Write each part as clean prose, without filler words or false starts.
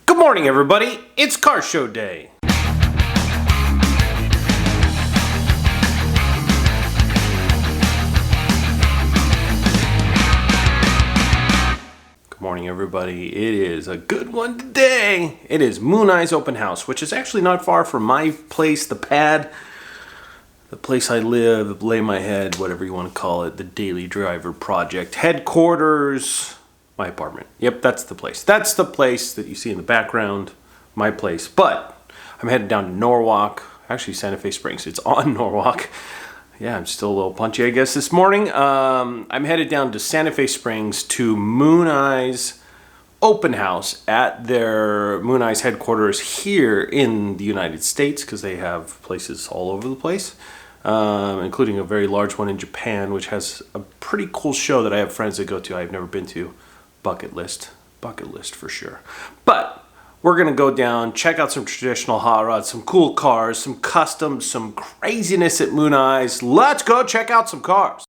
Good morning, everybody. It's car show day. Good morning, everybody. It is a good one today. It is Mooneyes open house, which is actually not far from my place, the pad, the place I live, lay my head, whatever you want to call it, the Daily Driver Project headquarters, my apartment. Yep, that's the place. That's the place that you see in the background. My place, but I'm headed down to Norwalk, actually Santa Fe Springs. It's on Norwalk. Yeah, I'm still a little punchy, I guess, this morning. I'm headed down to Santa Fe Springs to Mooneyes open house at their Mooneyes headquarters here in the United States, because they have places all over the place, including a very large one in Japan, which has a pretty cool show that I have friends that go to. I've never been to. Bucket list for sure. But we're going to go down, check out some traditional hot rods, some cool cars, some customs, some craziness at Mooneyes. Let's go check out some cars.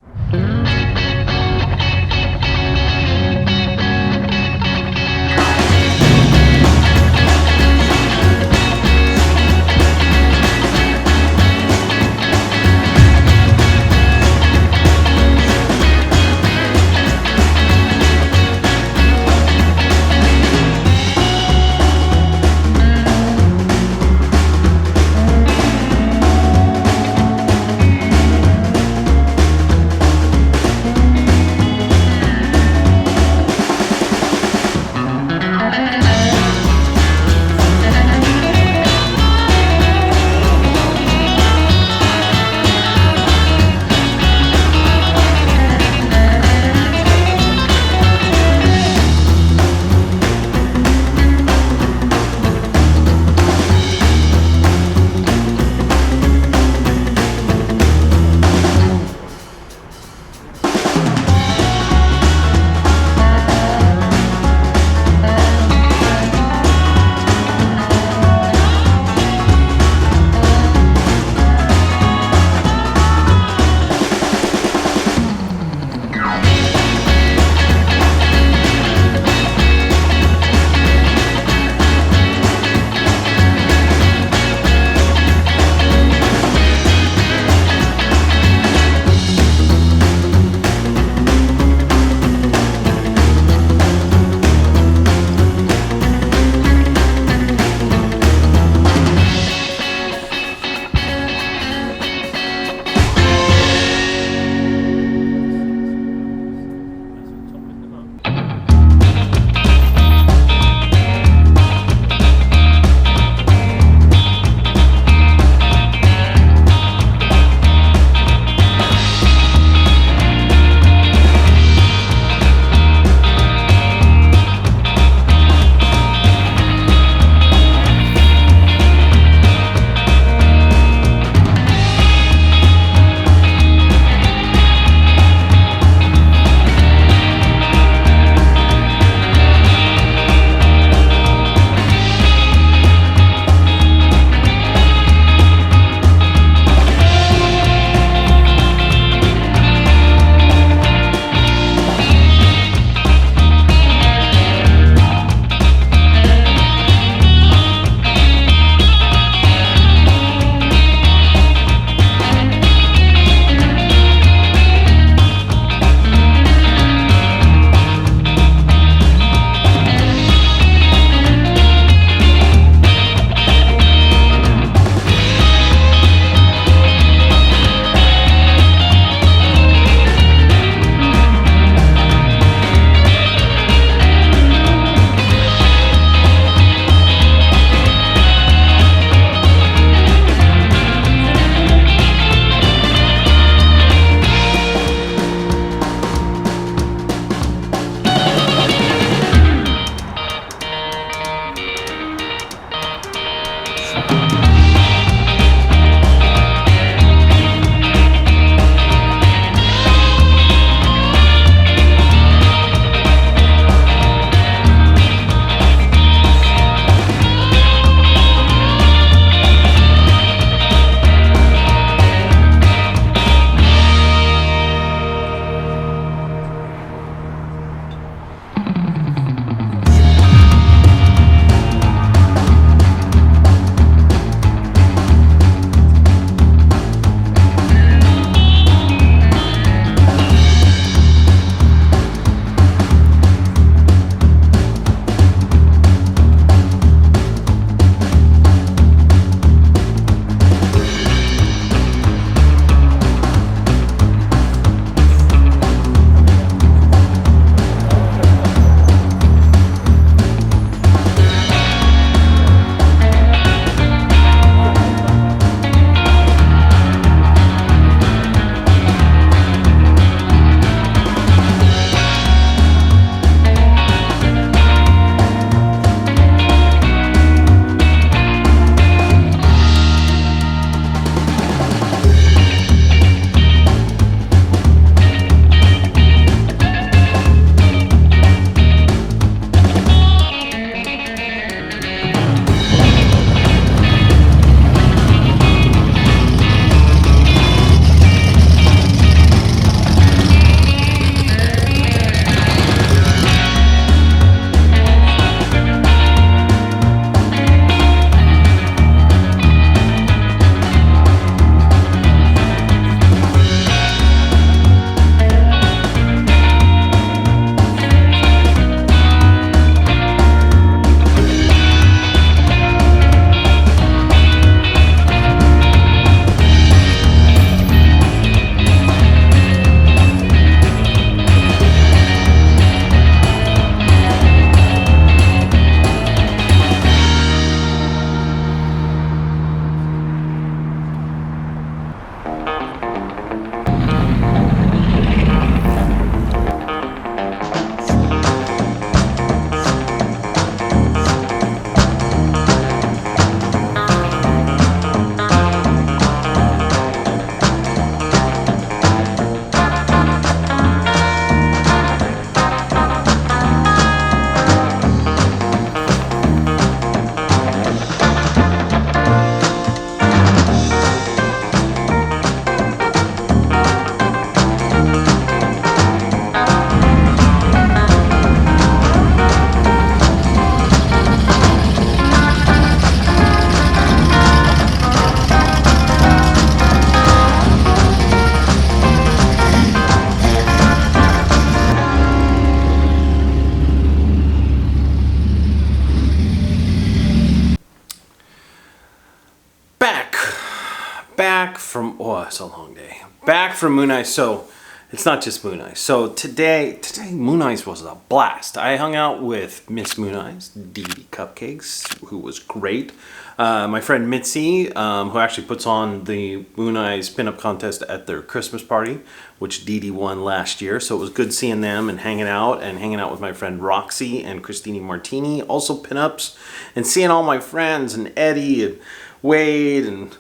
back from, oh, it's a long day. Back from Mooneye. So it's not just Mooneye. So today Mooneyes was a blast. I hung out with Miss Mooneyes, Dee Dee Cupcakes, who was great. My friend Mitzi, who actually puts on the Mooneyes pinup contest at their Christmas party, which Dee Dee won last year. So it was good seeing them and hanging out with my friend Roxy and Christine Martini, also pinups, and seeing all my friends and Eddie and Wade and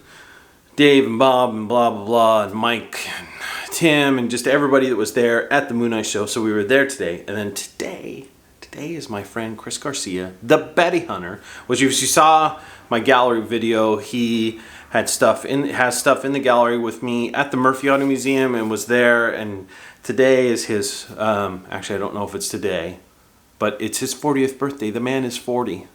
Dave and Bob and blah, blah, blah, and Mike and Tim and just everybody that was there at the Mooneye show. So we were there today. And then today is my friend Chris Garcia, the Betty Hunter, which if you saw my gallery video, he has stuff in the gallery with me at the Murphy Auto Museum and was there. And today is his, actually I don't know if it's today, but it's his 40th birthday. The man is 40.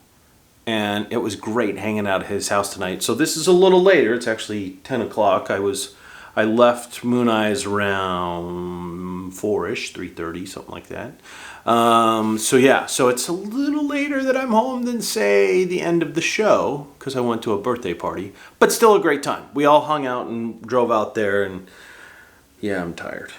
And it was great hanging out at his house tonight. So this is a little later. It's actually 10 o'clock. I left Mooneyes around 4-ish, 3:30, something like that. So it's a little later that I'm home than, say, the end of the show, because I went to a birthday party. But still a great time. We all hung out and drove out there, and yeah, I'm tired.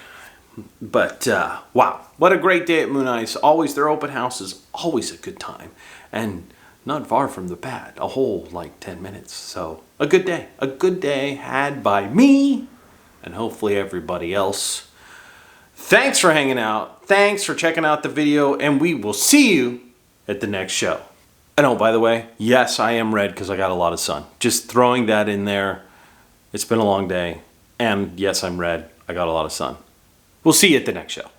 But wow, what a great day at Mooneyes. Always, their open house is always a good time. And not far from the pad, a whole 10 minutes. So a good day had by me and hopefully everybody else. Thanks for hanging out. Thanks for checking out the video, and we will see you at the next show. And oh, by the way, yes, I am red because I got a lot of sun. Just throwing that in there. It's been a long day. And yes, I'm red. I got a lot of sun. We'll see you at the next show.